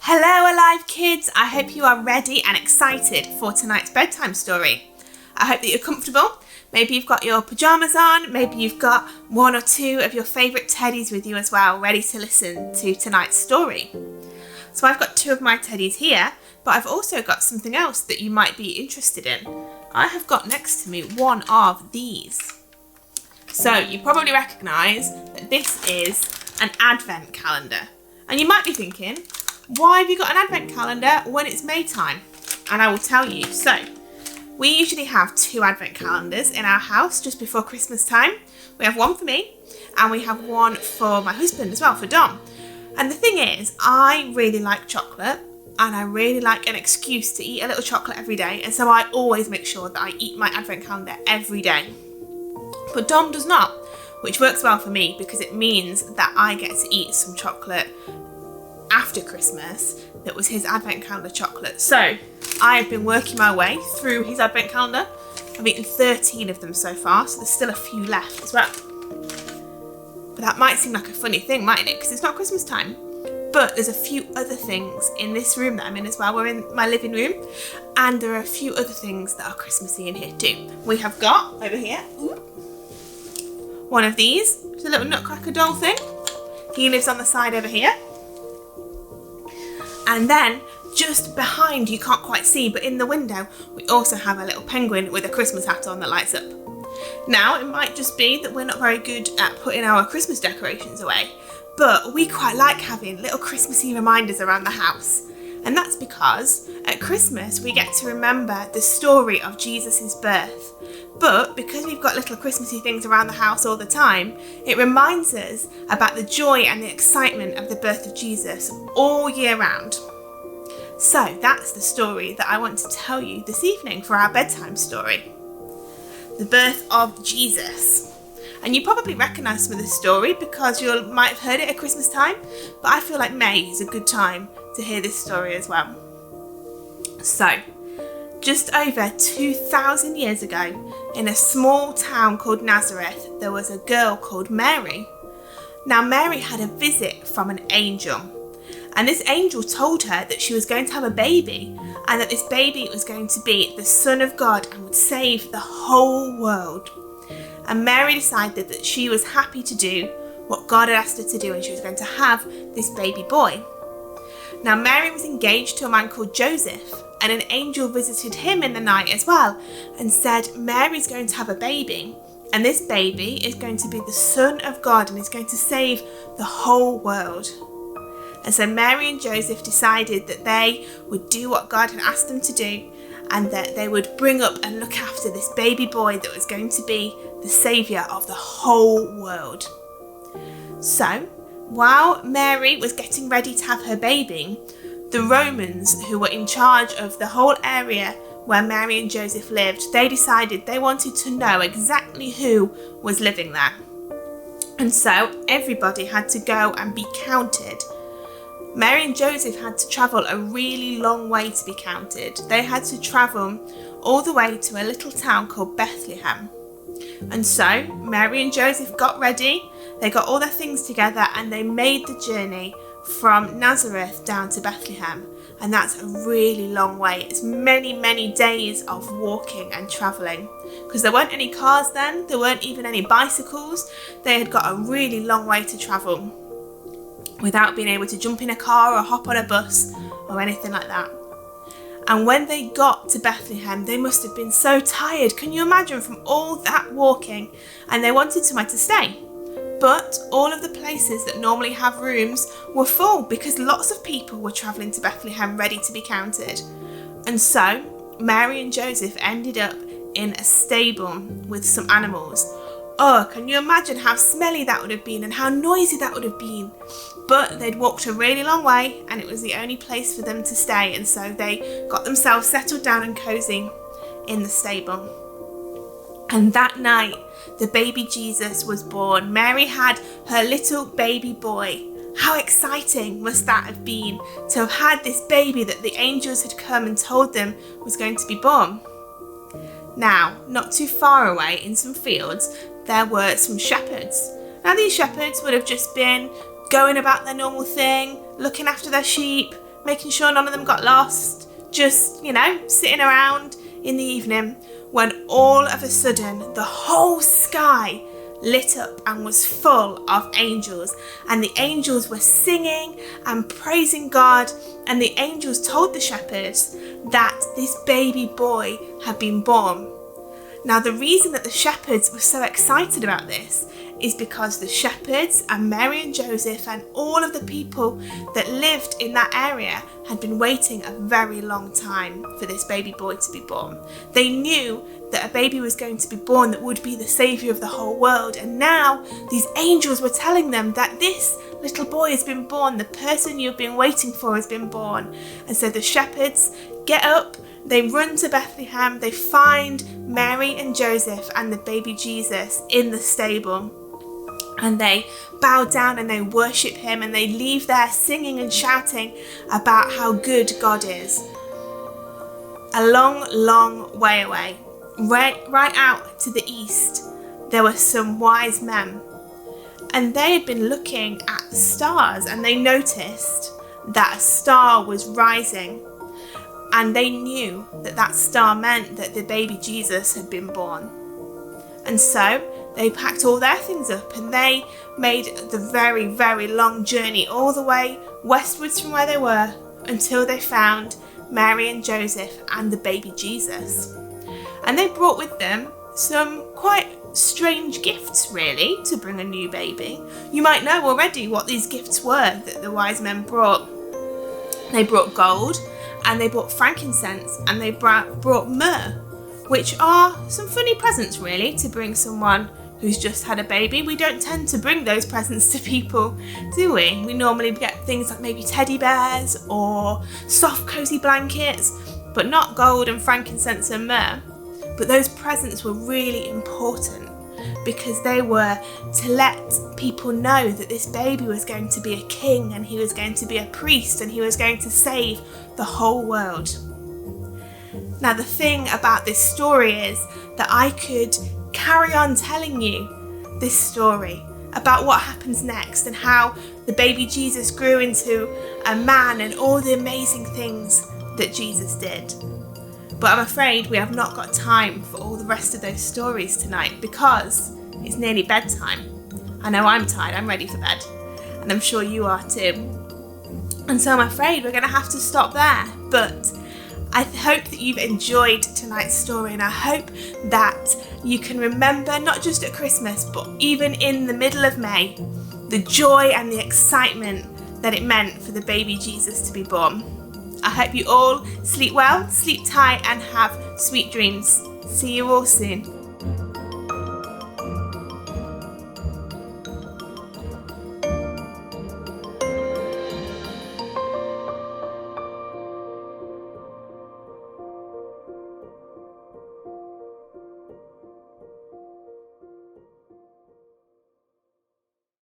Hello alive kids, I hope you are ready and excited for tonight's bedtime story. I hope that you're comfortable. Maybe you've got your pyjamas on, maybe you've got one or two of your favourite teddies with you as well, ready to listen to tonight's story. So I've got two of my teddies here, but I've also got something else that you might be interested in. I have got next to me one of these. So you probably recognise that this is an advent calendar. And you might be thinking, why have you got an advent calendar when it's May time? And I will tell you. So, we usually have two advent calendars in our house just before Christmas time. We have one for me and we have one for my husband as well, for Dom. And the thing is, I really like chocolate and I really like an excuse to eat a little chocolate every day. And so I always make sure that I eat my advent calendar every day. But Dom does not, which works well for me because it means that I get to eat some chocolate after Christmas that was his advent calendar chocolate. So I have been working my way through his advent calendar. I've eaten 13 of them so far, so there's still a few left as well. But that might seem like a funny thing, mightn't it? Because it's not Christmas time. But there's a few other things in this room that I'm in as well. We're in my living room, and there are a few other things that are Christmassy in here too. We have got over here one of these. It's a little nutcracker doll thing. He lives on the side over here. And then just behind, you can't quite see, but in the window, we also have a little penguin with a Christmas hat on that lights up. Now, it might just be that we're not very good at putting our Christmas decorations away, but we quite like having little Christmassy reminders around the house. And that's because at Christmas, we get to remember the story of Jesus' birth. But because we've got little Christmassy things around the house all the time, it reminds us about the joy and the excitement of the birth of Jesus all year round. So that's the story that I want to tell you this evening for our bedtime story. The birth of Jesus. And you probably recognise some of this story because you might have heard it at Christmas time, but I feel like May is a good time to hear this story as well. So, just over 2,000 years ago, in a small town called Nazareth, there was a girl called Mary. Now, Mary had a visit from an angel, and this angel told her that she was going to have a baby, and that this baby was going to be the Son of God and would save the whole world. And Mary decided that she was happy to do what God had asked her to do, and she was going to have this baby boy. Now, Mary was engaged to a man called Joseph, and an angel visited him in the night as well and said, Mary's going to have a baby, and this baby is going to be the Son of God and is going to save the whole world. And so Mary and Joseph decided that they would do what God had asked them to do, and that they would bring up and look after this baby boy that was going to be the saviour of the whole world. So, while Mary was getting ready to have her baby, the Romans, who were in charge of the whole area where Mary and Joseph lived, they decided they wanted to know exactly who was living there. And so everybody had to go and be counted. Mary and Joseph had to travel a really long way to be counted. They had to travel all the way to a little town called Bethlehem. And so Mary and Joseph got ready, they got all their things together, and they made the journey from Nazareth down to Bethlehem. And that's a really long way. It's many, many days of walking and travelling, because there weren't any cars then, there weren't even any bicycles. They had got a really long way to travel without being able to jump in a car or hop on a bus or anything like that. And when they got to Bethlehem, they must have been so tired. Can you imagine, from all that walking? And they wanted somewhere to stay. But all of the places that normally have rooms were full because lots of people were travelling to Bethlehem ready to be counted. And so Mary and Joseph ended up in a stable with some animals. Oh, can you imagine how smelly that would have been and how noisy that would have been? But they'd walked a really long way and it was the only place for them to stay, and so they got themselves settled down and cosy in the stable. And that night, the baby Jesus was born. Mary had her little baby boy. How exciting must that have been to have had this baby that the angels had come and told them was going to be born. Now, not too far away in some fields, there were some shepherds. Now, these shepherds would have just been going about their normal thing, looking after their sheep, making sure none of them got lost, just, sitting around in the evening, when all of a sudden the whole sky lit up and was full of angels, and the angels were singing and praising God, and the angels told the shepherds that this baby boy had been born. Now, the reason that the shepherds were so excited about this is because the shepherds and Mary and Joseph and all of the people that lived in that area had been waiting a very long time for this baby boy to be born. They knew that a baby was going to be born that would be the saviour of the whole world, and now these angels were telling them that this little boy has been born, the person you've been waiting for has been born. And so the shepherds get up, they run to Bethlehem, they find Mary and Joseph and the baby Jesus in the stable, and they bow down and they worship him, and they leave there singing and shouting about how good God is. A long, long way away, right out to the east, there were some wise men, and they had been looking at the stars, and they noticed that a star was rising, and they knew that that star meant that the baby Jesus had been born. And so they packed all their things up, and they made the very, very long journey all the way westwards from where they were until they found Mary and Joseph and the baby Jesus. And they brought with them some quite strange gifts, really, to bring a new baby. You might know already what these gifts were that the wise men brought. They brought gold, and they brought frankincense, and they brought myrrh, which are some funny presents, really, to bring someone who's just had a baby. We don't tend to bring those presents to people, do we? We normally get things like maybe teddy bears or soft, cosy blankets, but not gold and frankincense and myrrh. But those presents were really important because they were to let people know that this baby was going to be a king, and he was going to be a priest, and he was going to save the whole world. Now, the thing about this story is that I could carry on telling you this story about what happens next and how the baby Jesus grew into a man and all the amazing things that Jesus did. But I'm afraid we have not got time for all the rest of those stories tonight because it's nearly bedtime. I know I'm tired, I'm ready for bed, and I'm sure you are too. And so I'm afraid we're going to have to stop there. But I hope that you've enjoyed tonight's story, and I hope that you can remember, not just at Christmas, but even in the middle of May, the joy and the excitement that it meant for the baby Jesus to be born. I hope you all sleep well, sleep tight, and have sweet dreams. See you all soon.